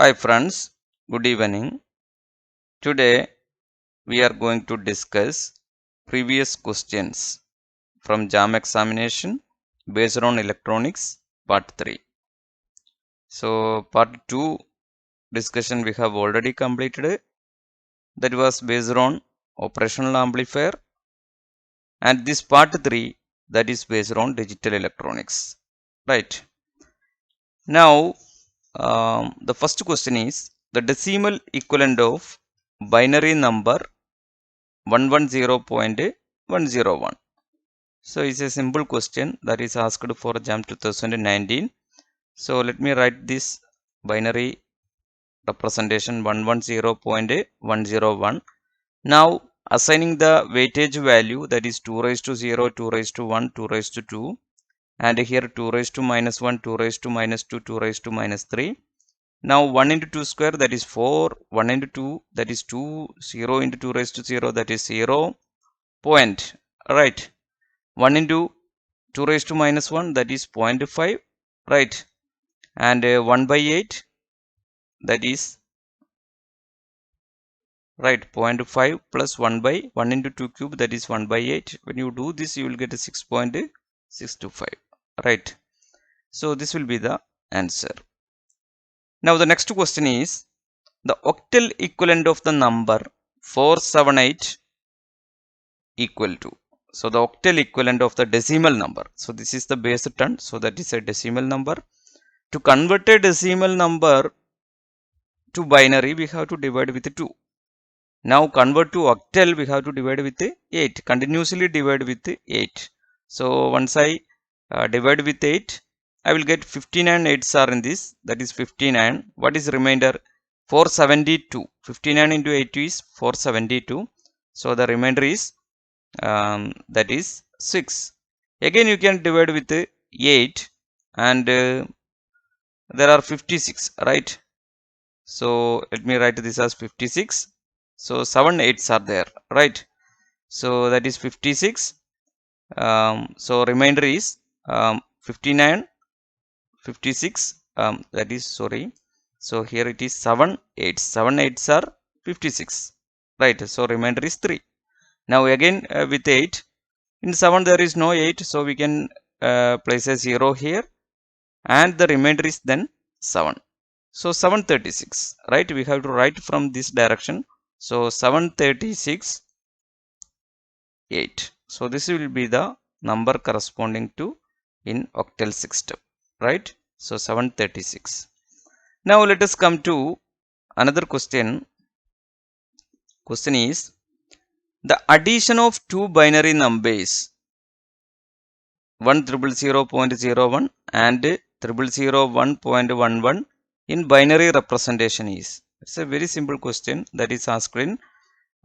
Hi friends, good evening. Today we are going to discuss previous questions from JAM examination based on electronics part 3. So part 2 discussion we have already completed. That was based on operational amplifier, and this part 3 that is based on digital electronics. Right. Now the first question is the decimal equivalent of binary number 110.101. So it's a simple question that is asked for JAM 2019. So let me write this binary representation 110.101. Now assigning the weightage value, that is 2 raised to 0, 2 raised to 1, 2 raised to 2, and here 2 raised to minus 1, 2 raised to minus 2, 2 raised to minus 3. Now 1 into 2 square, that is 4, 1 into 2, that is 2, 0 into 2 raised to 0, that is 0. Point, right? 1 into 2 raised to minus 1, that is 0.5, right? And 1 by 8, that is right 0.5 plus 1 by 1 into 2 cube, that is 1 by 8. When you do this, you will get a 6.625, right? So this will be the answer. Now the next question is the octal equivalent of the number 478 equal to. So the octal equivalent of the decimal number. So this is the base 10. So that is a decimal number. To convert a decimal number to binary, we have to divide with 2. Now convert to octal, we have to divide with 8. Continuously divide with 8. So once I divide with 8, I will get 59 8s are in this. That is 59. What is remainder? 472. 59 into 8 is 472. So the remainder is that is 6. Again you can divide with 8, and there are 56, right? So let me write this as 56. So 7 8s are there, right? So that is 56. So remainder is 59, 56. That is, sorry. So here it is 7 8s. 7 8s are 56, right? So remainder is 3. Now again with 8. In 7 there is no 8, so we can place a 0 here, and the remainder is then 7. So 736, right? We have to write from this direction. So 736 8. So this will be the number corresponding to in octal system, right? So 736. Now let us come to another question. Question is the addition of two binary numbers 100.01 and 0001.11 in binary representation is. It's a very simple question that is asked in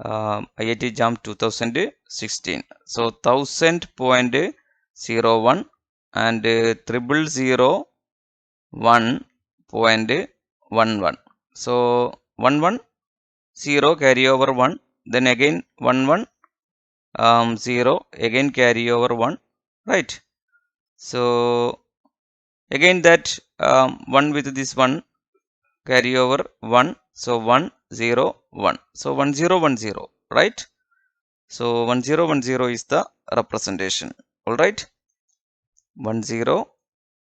IIT JAM 2016. So 1000.01 and 0001.11. So 11 0 carry over 1, then again 11 0 again carry over 1, right? So again that 1 with this 1 carry over 1, so 1 0 1, so 1 0 1 0, right? So 1 0 1 0 is the representation, all right? 1 0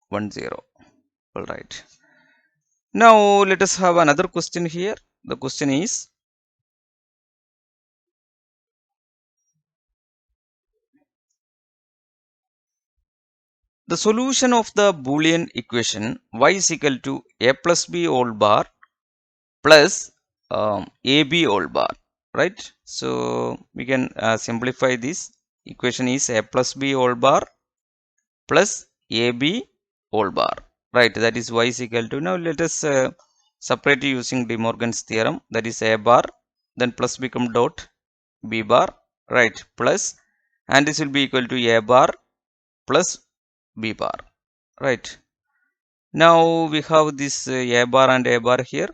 1 0, all right. Now let us have another question here. The question is the solution of the Boolean equation y is equal to a plus b whole bar plus ab whole bar, right? So we can simplify this. Equation is a plus b whole bar plus ab whole bar, right? That is y is equal to, now let us separate using De Morgan's theorem. That is a bar, then plus become dot b bar, right? Plus, and this will be equal to a bar plus b bar, right? Now we have this a bar and a bar here.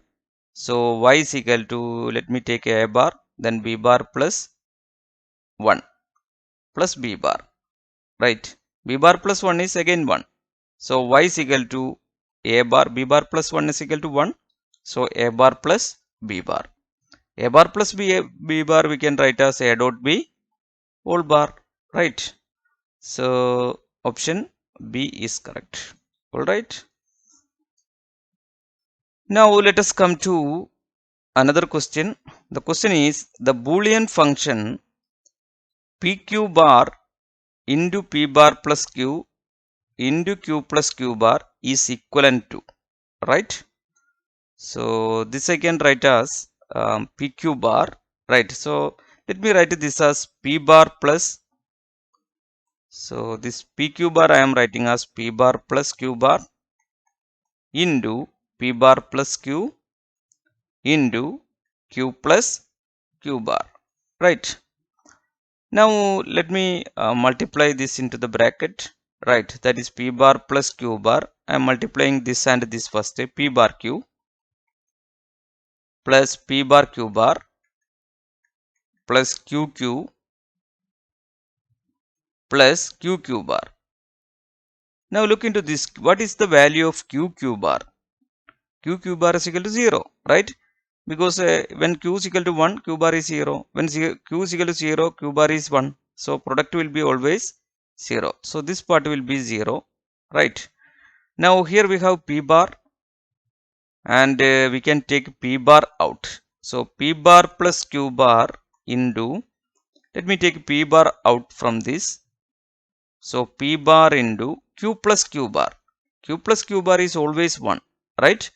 So y is equal to, let me take a bar, then b bar plus 1 plus b bar, right? B bar plus 1 is again 1. So y is equal to a bar, b bar plus 1 is equal to 1. So A bar plus B bar. A bar plus B bar we can write as A dot B whole bar, right? So option B is correct. Alright. Now let us come to another question. The question is the Boolean function PQ bar into P bar plus Q into Q plus Q bar is equivalent to, right? So this I can write as PQ bar, right? So let me write this as P bar plus, so this PQ bar I am writing as P bar plus Q bar into P bar plus Q into Q plus Q bar, right? Now let me multiply this into the bracket, right? That is P bar plus Q bar. I am multiplying this and this first, P bar Q plus P bar Q bar plus QQ plus QQ bar. Now look into this. What is the value of QQ bar? QQ bar is equal to 0, right? Because when Q is equal to 1, Q bar is 0. When Q is equal to 0, Q bar is 1. So product will be always 0. So this part will be 0, right? Now here we have P bar and we can take P bar out. So P bar plus Q bar into, let me take P bar out from this. So P bar into Q plus Q bar. Q plus Q bar is always 1, right?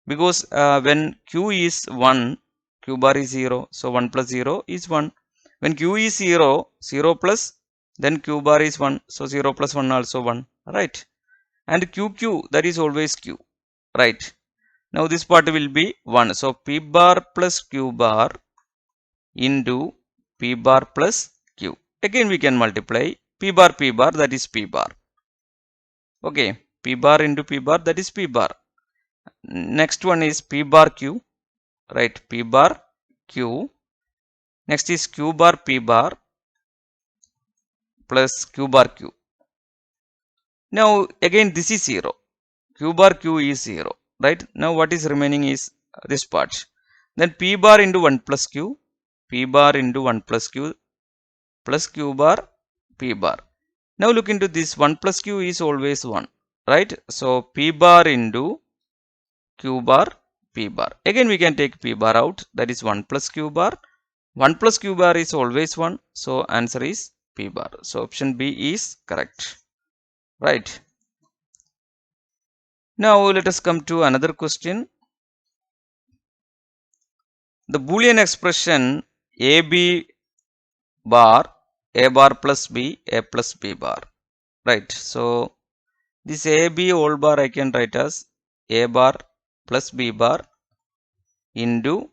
Because when Q is 1, Q bar is 0. So 1 plus 0 is 1. When Q is 0, 0 plus, then Q bar is 1. So 0 plus 1 also 1, right? And QQ, that is always Q, right? Now this part will be 1. So P bar plus Q bar into P bar plus Q. Again we can multiply P bar, that is P bar. Okay, P bar into P bar, that is P bar. Next one is P bar Q, right? P bar Q. Next is Q bar P bar plus Q bar Q. Now again this is 0. Q bar Q is 0, right? Now what is remaining is this part. Then P bar into 1 plus Q, P bar into 1 plus Q plus Q bar P bar. Now look into this, 1 plus Q is always 1, right? So P bar into Q bar P bar. Again we can take P bar out, that is 1 plus Q bar. 1 plus Q bar is always 1, so answer is P bar. So option B is correct, right? Now let us come to another question. The Boolean expression AB bar, A bar plus B, A plus B bar, right? So this AB whole bar I can write as A bar plus B bar into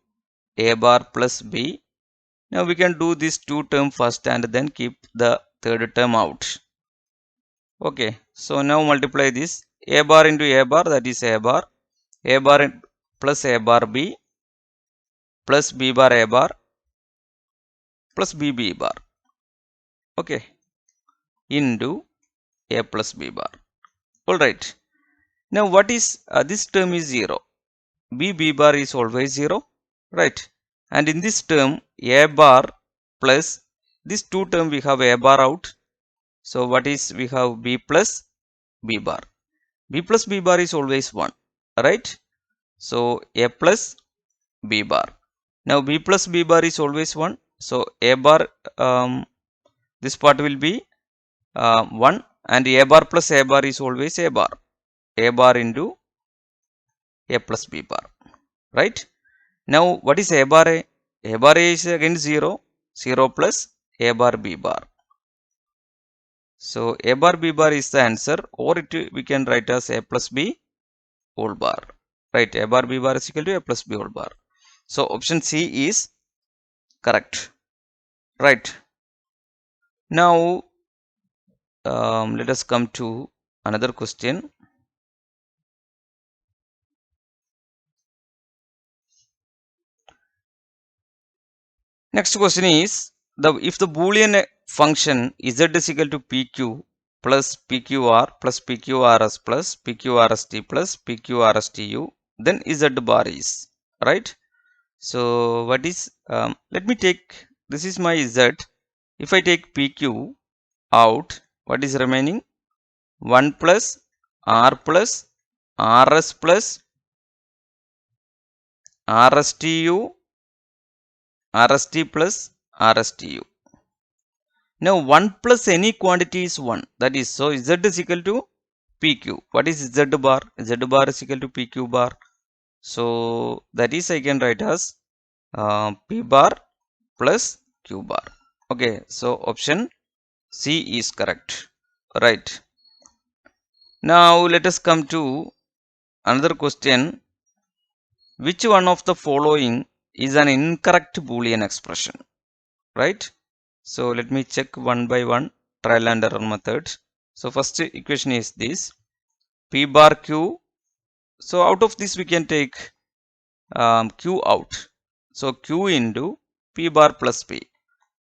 A bar plus B. Now we can do this two term first and then keep the third term out. Okay, so now multiply this A bar into A bar, that is A bar plus A bar B plus B bar A bar plus B bar, okay, into A plus B bar. Alright, now what is this term is 0, B bar is always 0, right? And in this term A bar plus this two term we have A bar out. So what is, we have B plus B bar. B plus B bar is always 1, right? So A plus B bar. Now B plus B bar is always 1. So A bar, this part will be 1, and A bar plus A bar is always A bar. A bar into A plus B bar, right? Now what is A bar A? A bar A is again 0. 0 plus A bar B bar. So A bar B bar is the answer, or we can write as A plus B whole bar, right? A bar B bar is equal to A plus B whole bar. So option C is correct, right? Now let us come to another question. Next question is, if the Boolean function z is equal to pq plus pqr plus pqrs plus pqrst plus pqrstu then Z bar is, right? So what is, let me take, this is my Z. If I take PQ out, what is remaining? 1 plus R plus RS plus RSTU, RST plus RSTU. Now 1 plus any quantity is 1. That is, so Z is equal to PQ. What is Z bar? Z bar is equal to PQ bar. So that is, I can write as P bar plus Q bar. Okay, so option C is correct. Right. Now let us come to another question. Which one of the following is an incorrect Boolean expression? Right. So let me check one by one, trial and error method. So first equation is this, P bar Q. So out of this we can take Q out. So Q into P bar plus P.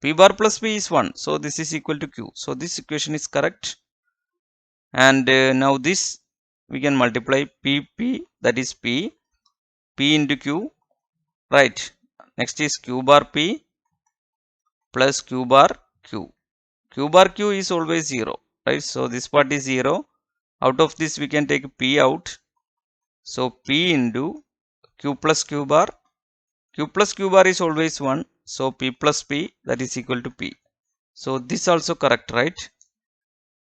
P bar plus P is 1. So this is equal to Q. So this equation is correct. And now this we can multiply P, that is P into Q. Right. Next is Q bar P plus Q bar Q. Q bar Q is always 0. Right. So this part is 0. Out of this we can take P out. So P into Q plus Q bar. Q plus Q bar is always 1. So P plus P, that is equal to P. So this also correct, right?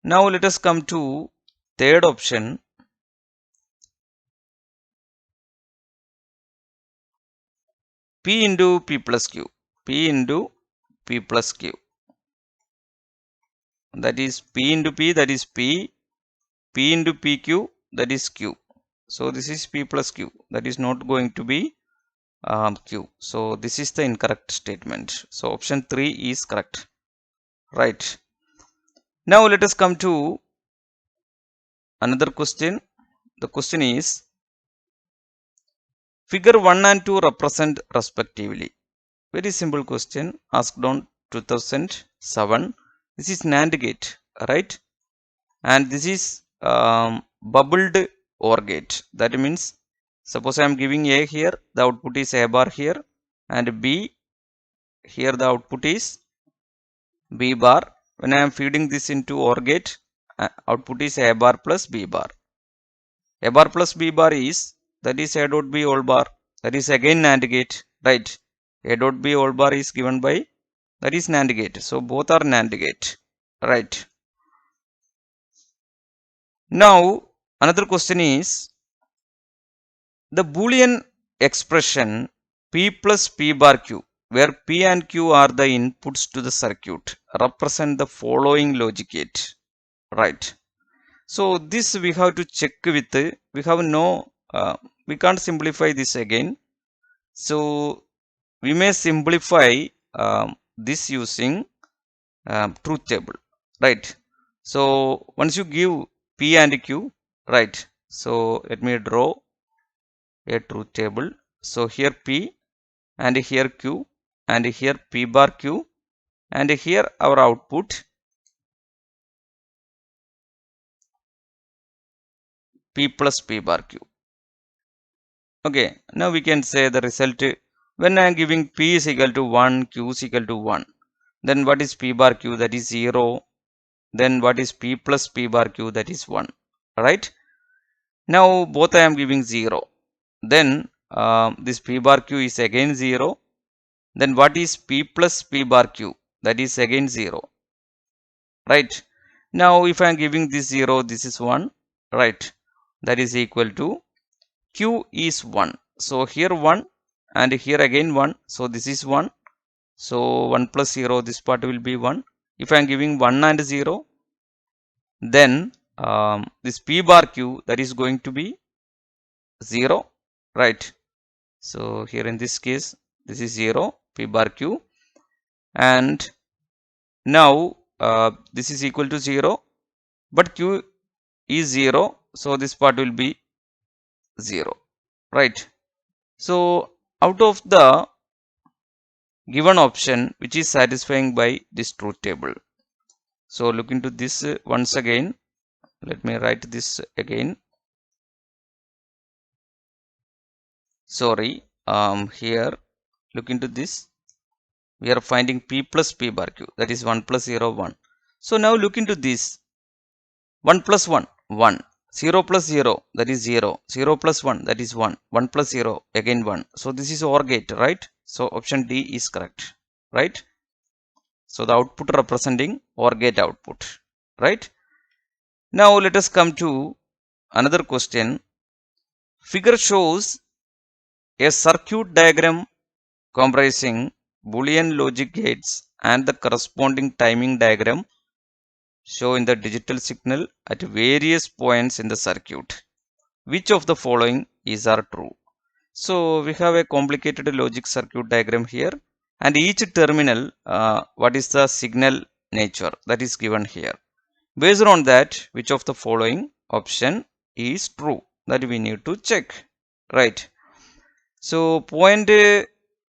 Now let us come to third option. P into P plus Q. P into P plus Q. That is P into P, that is P. P into PQ, that is Q. So this is P plus Q. That is not going to be Q. So this is the incorrect statement. So option 3 is correct. Right. Now let us come to another question. The question is, figure 1 and 2 represent respectively. Very simple question asked on 2007. This is NAND gate, right? And this is bubbled OR gate. That means, suppose I am giving A here, the output is A bar here, and B here the output is B bar. When I am feeding this into OR gate, output is A bar plus B bar. A bar plus B bar is, that is A dot B all bar. That is again NAND gate, right? A dot B all bar is given by, that is NAND gate. So both are NAND gate, right? Now another question is, the Boolean expression P plus P bar Q, where P and Q are the inputs to the circuit, represent the following logic gate, right? So this we have to check with, we have no, we can't simplify this again. So we may simplify this using truth table, right? So once you give P and Q, right? So let me draw a truth table. So here P and here Q and here P bar Q and here our output P plus P bar Q. Okay, now we can say the result, when I am giving P is equal to 1, Q is equal to 1, then what is P bar Q? That is 0. Then what is P plus P bar Q? That is 1, right? Now both I am giving 0. Then this P bar Q is again 0. Then what is P plus P bar Q? That is again 0, right? Now if I am giving this 0, this is 1, right? That is equal to Q is 1. So here 1 and here again 1. So this is 1. So 1 plus 0, this part will be 1. If I am giving 1 and 0, then this P bar Q, that is going to be 0, right? So here in this case, this is 0, P bar Q. And now this is equal to 0, but Q is 0. So this part will be 0, right? So out of the given option, which is satisfying by this truth table. So look into this once again. Let me write this again. sorry, here look into this. We are finding p plus p bar q, that is 1 plus 0 1. So now look into this, 1 plus 1 1, 0 plus 0 that is 0, 0 plus 1 that is 1, 1 plus 0 again 1. So this is OR gate, right? So option D is correct, right? So the output representing OR gate output, right? Now let us come to another question. Figure shows a circuit diagram comprising Boolean logic gates and the corresponding timing diagram show in the digital signal at various points in the circuit. Which of the following is are true? So we have a complicated logic circuit diagram here, and each terminal, what is the signal nature, that is given here. Based on that, which of the following option is true, that we need to check, right? So point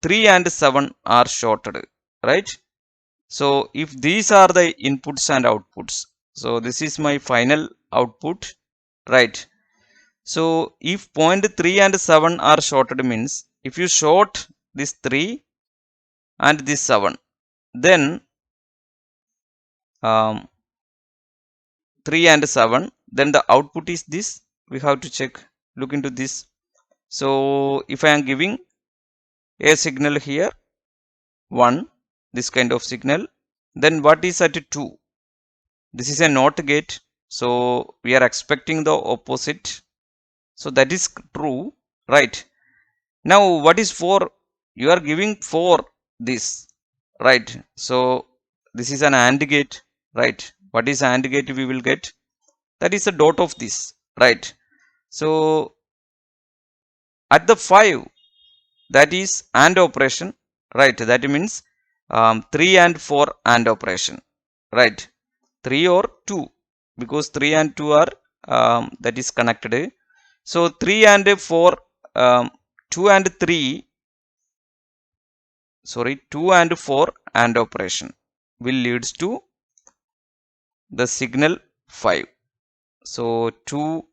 3 and 7 are shorted, right? So if these are the inputs and outputs, so this is my final output, right? So if point 3 and 7 are shorted means, if you short this 3 and this 7, then 3 and 7, then the output is this. We have to check, look into this. So if I am giving a signal here 1, this kind of signal, then what is at 2? This is a NOT gate, so we are expecting the opposite, so that is true, right? Now what is 4? You are giving 4 this, right? So this is an AND gate, right? What is AND gate we will get? That is a dot of this, right? So at the 5, that is AND operation, right? That means 3 and 4 AND operation, right? 3 or 2, because 3 and 2 are that is connected. So 3 and 4, 2 and 3, sorry, 2 and 4 AND operation will leads to the signal 5. So 2,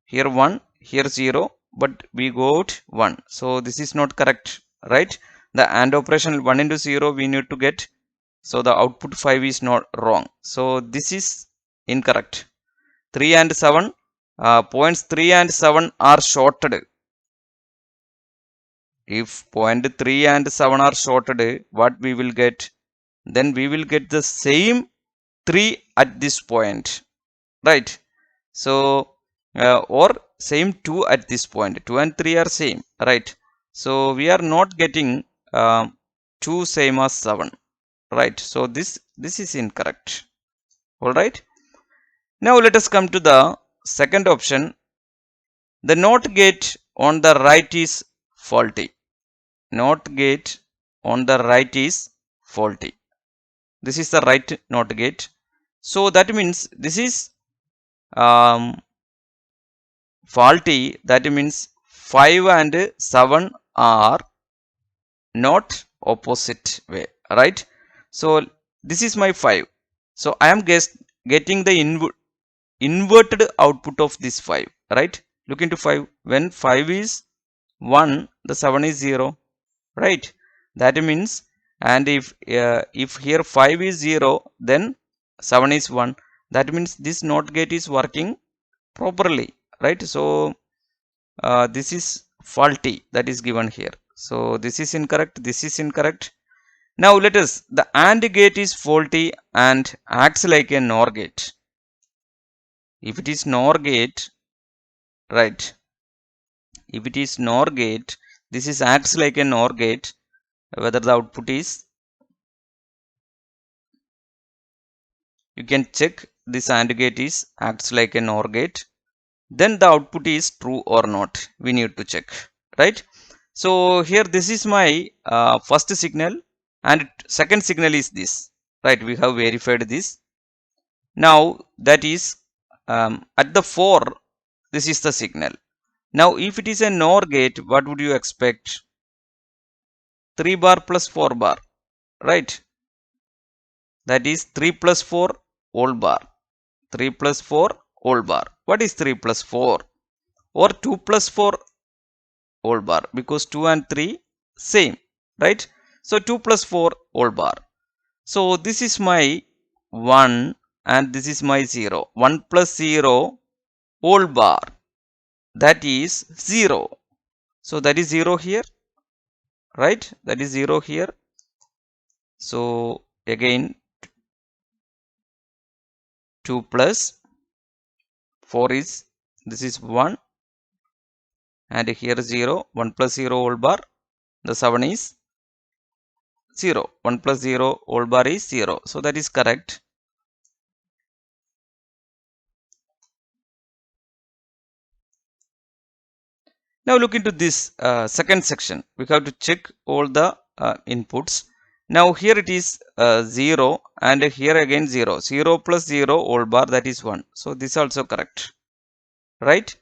here 1, here 0, but we got 1. So this is not correct, right? The AND operation 1 into 0 we need to get. So the output 5 is not wrong. So this is incorrect. 3 and 7, points 3 and 7 are shorted. If point 3 and 7 are shorted, what we will get? Then we will get the same 3 at this point, right? So or same 2 at this point. 2 and 3 are same, right? So we are not getting 2 same as 7, right? So this is incorrect. All right, now let us come to the second option. The NOT gate on the right is faulty. NOT gate on the right is faulty. This is the right NOT gate. So that means this is faulty. That means 5 and 7 are not opposite way, right? So this is my 5. So I am getting the inverted output of this 5, right? Look into 5. When 5 is 1, the 7 is 0, right? That means, and if here 5 is 0, then 7 is 1. That means this NOT gate is working properly, right? So this is faulty, that is given here. So this is incorrect, this is incorrect. Now let us, the AND gate is faulty and acts like a NOR gate. If it is NOR gate, right? If it is NOR gate, this is acts like a NOR gate, whether the output is, you can check this AND gate is acts like a NOR gate, then the output is true or not, we need to check, right? So here this is my first signal, and second signal is this, right? We have verified this. Now that is at the 4, this is the signal. Now if it is a NOR gate, what would you expect? 3 bar plus 4 bar, right? That is 3 plus 4 whole bar. 3 plus 4 whole bar. What is 3 plus 4? Or 2 plus 4 whole bar, because 2 and 3 same, right? So 2 plus 4 whole bar. So this is my 1 and this is my 0. 1 plus 0 whole bar, that is 0. So that is 0 here, right? That is 0 here. So again 2 plus 4 is, this is 1, and here 0. 1 plus 0 whole bar, the 7 is 0. 1 plus 0 whole bar is 0. So that is correct. Now look into this second section. We have to check all the inputs. Now here it is 0, and here again 0. 0 plus 0 whole bar, that is 1. So this also correct, right?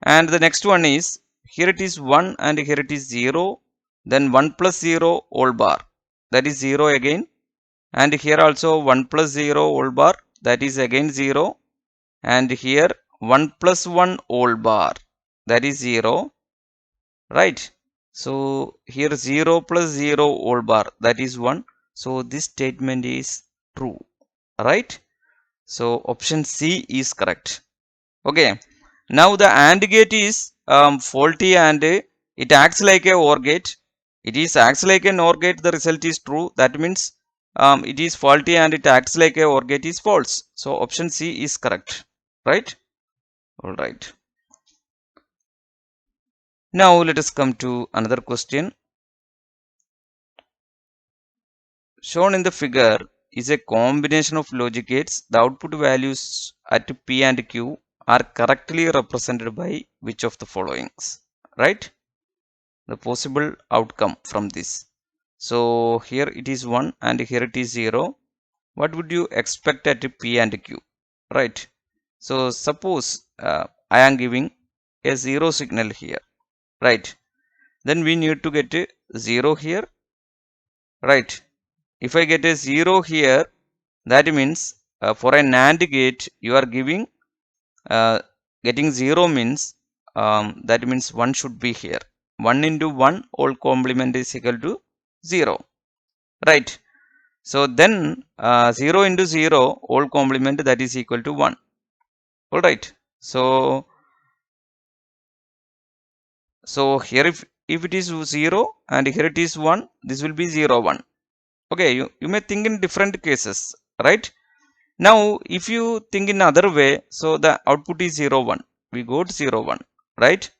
And the next one is, here it is 1 and here it is 0. Then 1 plus 0 whole bar, that is 0 again. And here also 1 plus 0 whole bar, that is again 0. And here 1 plus 1 whole bar, that is 0, right? So here 0 plus 0 whole bar, that is 1. So this statement is true, right? So option C is correct. Okay, now the AND gate is faulty and it acts like a OR gate. It is acts like an OR gate, the result is true. That means it is faulty and it acts like a OR gate is false. So option C is correct, right? All right. Now let us come to another question. Shown in the figure is a combination of logic gates. The output values at P and Q are correctly represented by which of the followings, right? The possible outcome from this. So here it is 1 and here it is 0. What would you expect at P and Q, right? So suppose I am giving a 0 signal here, right? Then we need to get a 0 here, right? If I get a 0 here, that means for a NAND gate you are giving getting 0 means that means 1 should be here. 1 into 1 whole complement is equal to 0, right? So then 0 into 0 whole complement, that is equal to 1. All right. So here if it is 0 and here it is 1, this will be 0 1. Okay, you may think in different cases, right? Now if you think in other way, so the output is 0 1, we got 0 1, right?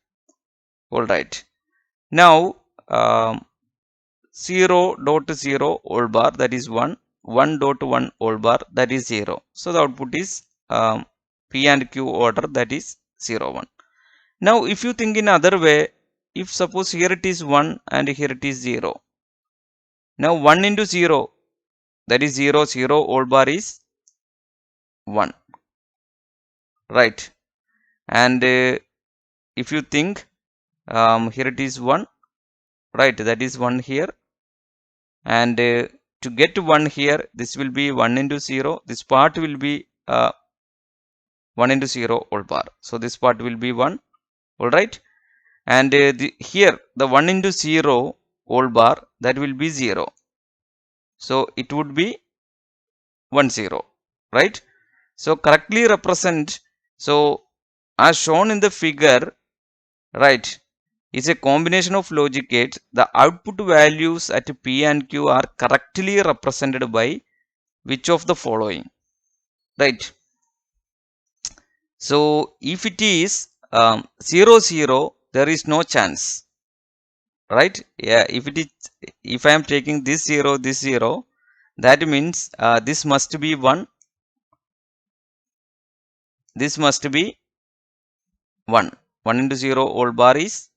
All right. Now 0 dot 0 whole bar, that is 1. 1 dot 1 whole bar, that is 0. So the output is P and Q order, that is 0 1. Now if you think in other way, if suppose here it is 1 and here it is 0. Now 1 into 0, that is 0. 0 whole bar is 1, right? And if you think here it is 1, right? That is 1 here. And to get 1 here, this will be 1 into 0. This part will be 1 into 0 whole bar. So this part will be 1. All right. And here the 1 into 0 whole bar, that will be 0. So it would be 1 0, right? So correctly represent. So as shown in the figure, right, is a combination of logic gates. The output values at P and Q are correctly represented by which of the following, right? So if it is 0 0, there is no chance, right? Yeah, if I am taking this 0, this 0, that means this must be 1, this must be 1. 1 into 0 whole bar is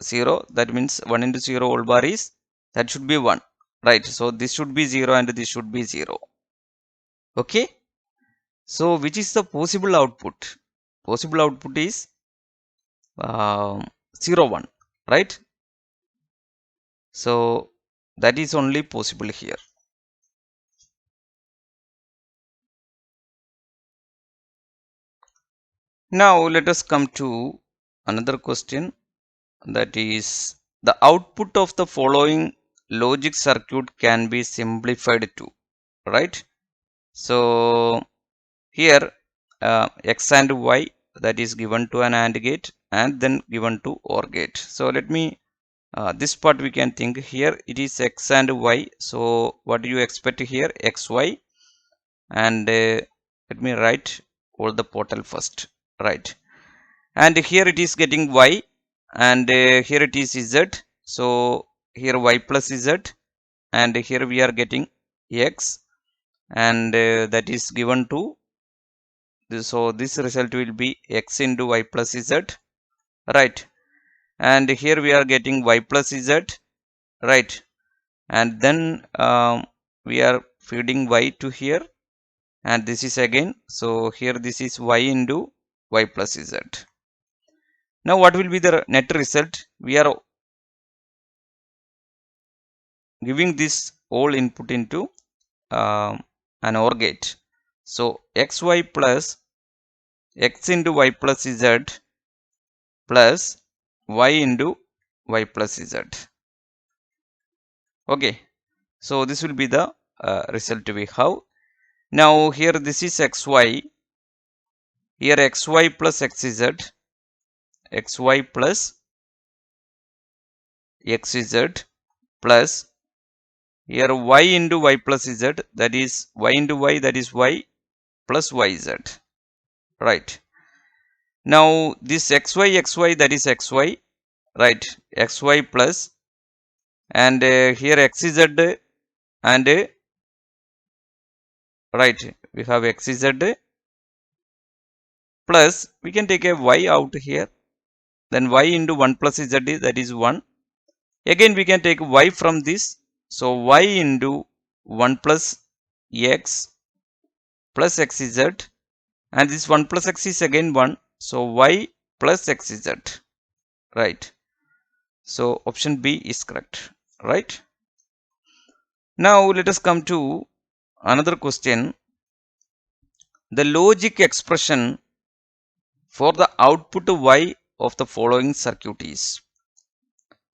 0. That means 1 into 0 whole bar is, that should be 1, right? So this should be 0 and this should be 0. Okay. So which is the possible output? Possible output is 0 1, right? So that is only possible here. Now let us come to another question. that is the output of the following logic circuit can be simplified to, right? So here x and y, that is given to an AND gate and then given to OR gate. So let me this part we can think here it is x and y. So what do you expect here? xy, and let me write all the portal first, right? And here it is getting y, and here it is z. So here y plus z, and here we are getting x, and that is given to this. So this result will be x into y plus z, right? And here we are getting y plus z, right? And then we are feeding y to here, and this is again, so here this is y into y plus z. Now what will be the net result? We are giving this all input into an OR gate. So xy plus x into y plus z plus y into y plus z. Okay, so this will be the result we have. Now here this is xy, here xy plus xz, xy plus xz plus here y into y plus z, that is y into y, that is y plus yz, right? Now this xy that is xy, right? xy plus, and here xz, and right, we have xz plus, we can take a y out here, then y into 1 plus z, that is 1. Again we can take y from this, so y into 1 plus x plus xz, and this 1 plus x is again 1, so y plus xz, right? So option B is correct, right? Now let us come to another question. The logic expression for the output y of the following circuit is.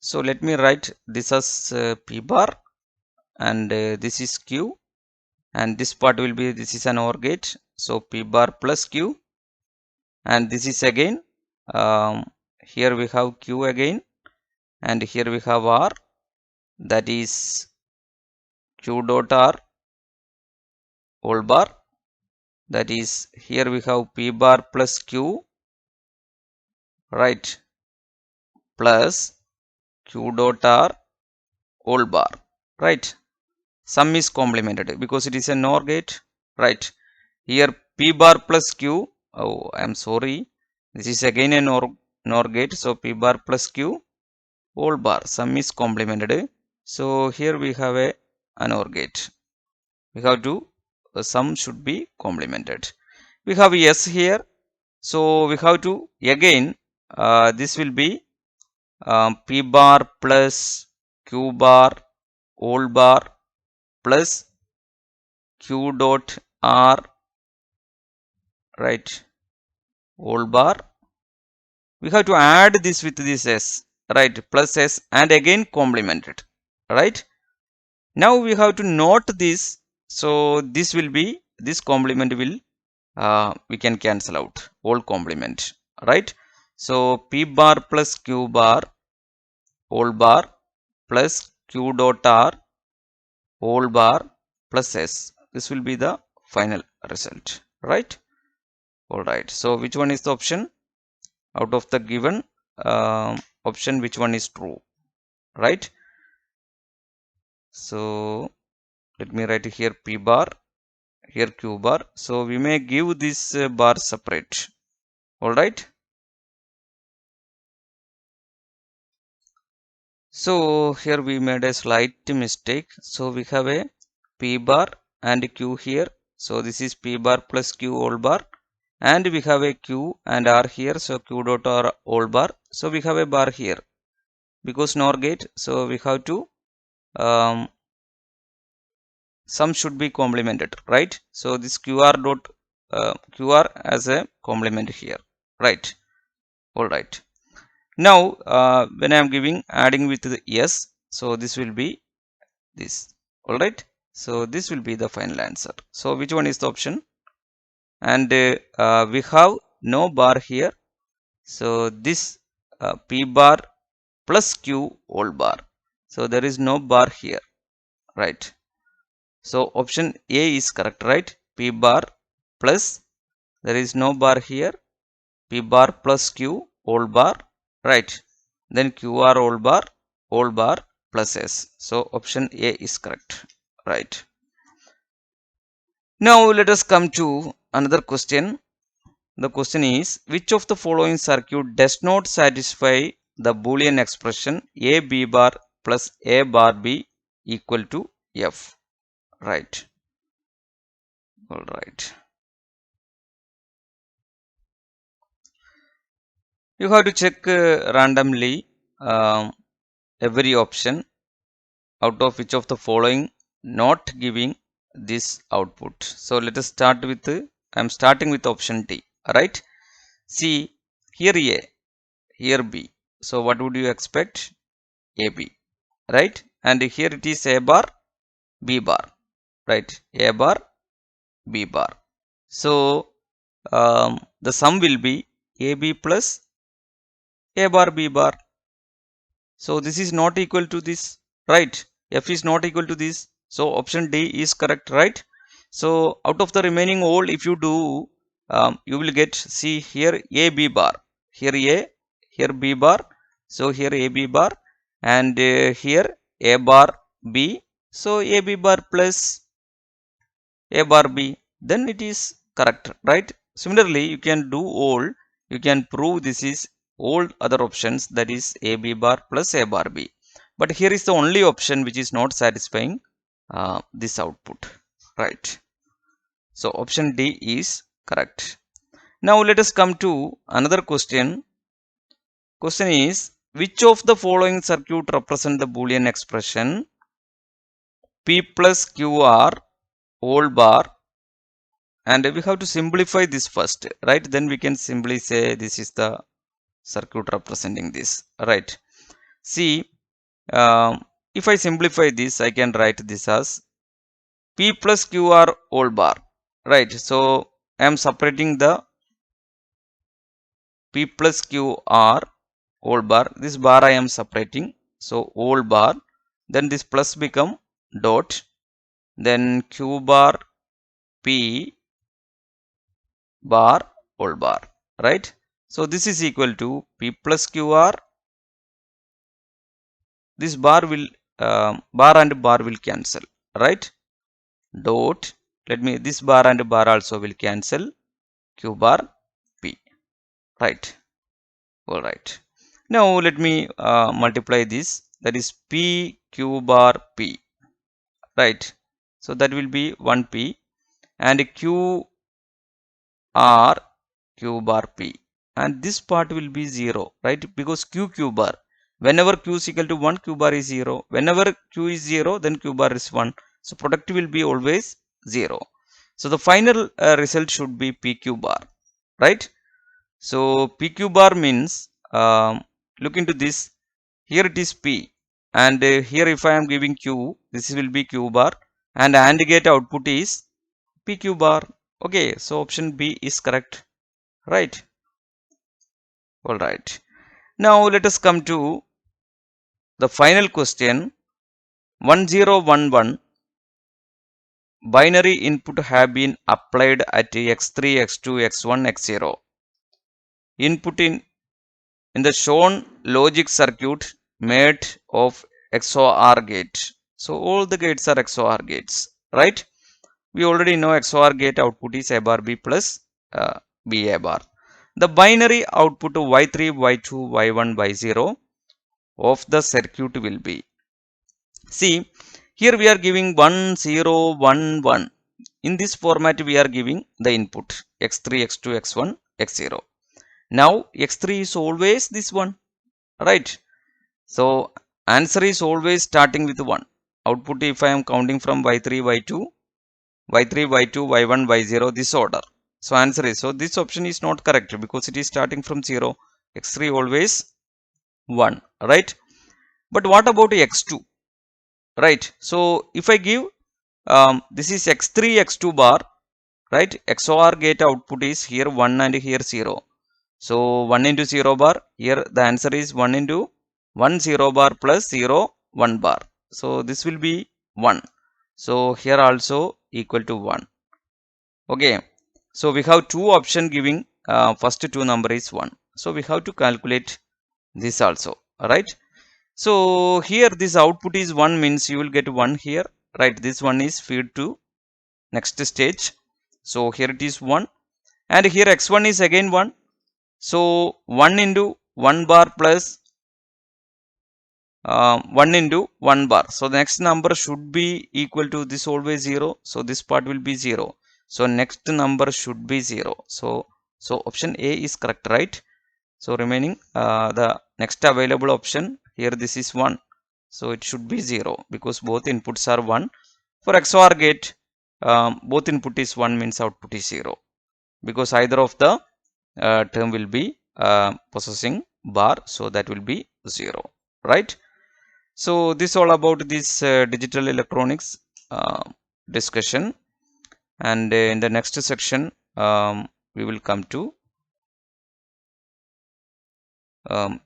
So let me write this as p bar, and this is q, and this part will be, this is an OR gate, so p bar plus q, and this is again here we have q again, and here we have r, that is q dot r whole bar, that is here we have p bar plus q, right, plus q dot r whole bar, right? Sum is complemented because it is a NOR gate, right? Here p bar plus q, oh I am sorry, this is again a NOR gate, so p bar plus q whole bar, sum is complemented. So here we have a NOR gate, we have to sum should be complemented. We have s here, so we have to again this will be p bar plus q bar whole bar plus q dot r, right, whole bar. We have to add this with this s, right, plus s, and again complement it, right? Now we have to note this, so this will be, this complement will we can cancel out whole complement, right? So p bar plus q bar whole bar plus q dot r whole bar plus s, this will be the final result, right? All right, so which one is the option out of the given option, which one is true, right? So let me write here p bar, here q bar, so we may give this bar separate. All right, so here we made a slight mistake, so we have a p bar and q here, so this is p bar plus q whole bar, and we have a q and r here, so q dot r whole bar, so we have a bar here because NOR gate, so we have to sum should be complemented, right? So this qr dot qr as a complement here, right? All right, Now when I am giving adding with the yes, so this will be this. All right, so this will be the final answer. So which one is the option? And we have no bar here, so this p bar plus q whole bar, so there is no bar here, right? So option A is correct, right? P bar plus, there is no bar here, p bar plus q whole bar, right? Then qr whole bar plus s. So option A is correct, right? Now let us come to another question. The question is, which of the following circuit does not satisfy the Boolean expression a b bar plus a bar b equal to f, right? All right, you have to check randomly every option out of which of the following not giving this output. So let us start with I am starting with option D, right? See, here A, here B, so what would you expect? AB, right? And here it is A bar B bar, right? A bar B bar. So the sum will be AB plus A bar B bar. So this is not equal to this, right? F is not equal to this. So option D is correct, right? So out of the remaining all, if you do, you will get, see here A B bar, here A, here B bar. So here A B bar, and here A bar B. So A B bar plus A bar B, then it is correct, right? Similarly, you can do all, you can prove this is all other options, that is A B bar plus A bar B. But here is the only option which is not satisfying this output, right? So option D is correct. Now let us come to another question. Question is, which of the following circuit represent the Boolean expression P plus QR whole bar? And we have to simplify this first, right? Then we can simply say this is the circuit representing this, right? See, if I simplify this, I can write this as P plus QR whole bar, right? So I am separating the P plus QR whole bar. This bar I am separating, so whole bar. Then this plus become dot. Then Q bar P bar whole bar, right? So this is equal to P plus QR. This bar will bar and bar will cancel, right? Dot, let me, this bar and bar also will cancel, Q bar P, right? All right. Now let me multiply this, that is P Q bar P, right? So that will be 1P, and Q R Q bar P, and this part will be 0, right? Because Q bar, whenever Q is equal to 1, Q bar is 0. Whenever Q is 0, then Q bar is 1. So product will be always 0. So the final result should be PQ bar, right? So PQ bar means, look into this, here it is P, and here if I am giving Q, this will be Q bar, and AND gate output is PQ bar. Okay, so option B is correct, right? All right. Now let us come to the final question. 1011 binary input have been applied at x3, x2, x1, x0. Input in the shown logic circuit made of XOR gate. So all the gates are XOR gates, right? We already know XOR gate output is A bar B plus B A bar. The binary output Y3, Y2, Y1, Y0 of the circuit will be. See, here we are giving 1, 0, 1, 1. In this format, we are giving the input x3, x2, x1, x0. Now, x3 is always this one, right? So, answer is always starting with 1. Output, if I am counting from y3, y2, y3, y2, y1, y0, this order. So, answer is, so this option is not correct because it is starting from 0. x3 always 1, right? But what about x2, right? So if I give this is x3 x2 bar, right? XOR gate output is here 1 and here 0. So 1 into 0 bar, here the answer is 1 into 1 0 bar plus 0 1 bar. So this will be 1. So here also equal to 1. Okay. So we have two option giving first two number is 1. So we have to calculate this also, right? So here this output is 1 means you will get 1 here, right? This one is feed to next stage. So here it is 1 and here x1 is again 1. So 1 into 1 bar plus 1 into 1 bar. So the next number should be equal to this always 0. So this part will be 0. So next number should be 0. So option A is correct, right? So remaining the next available option here this is 1. So it should be 0 because both inputs are 1. For XOR gate both input is 1 means output is 0 because either of the term will be possessing bar, so that will be 0, right? So this all about this digital electronics discussion, and in the next section we will come to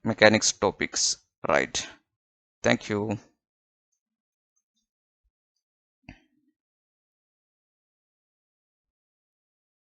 mechanics topics, right? Thank you.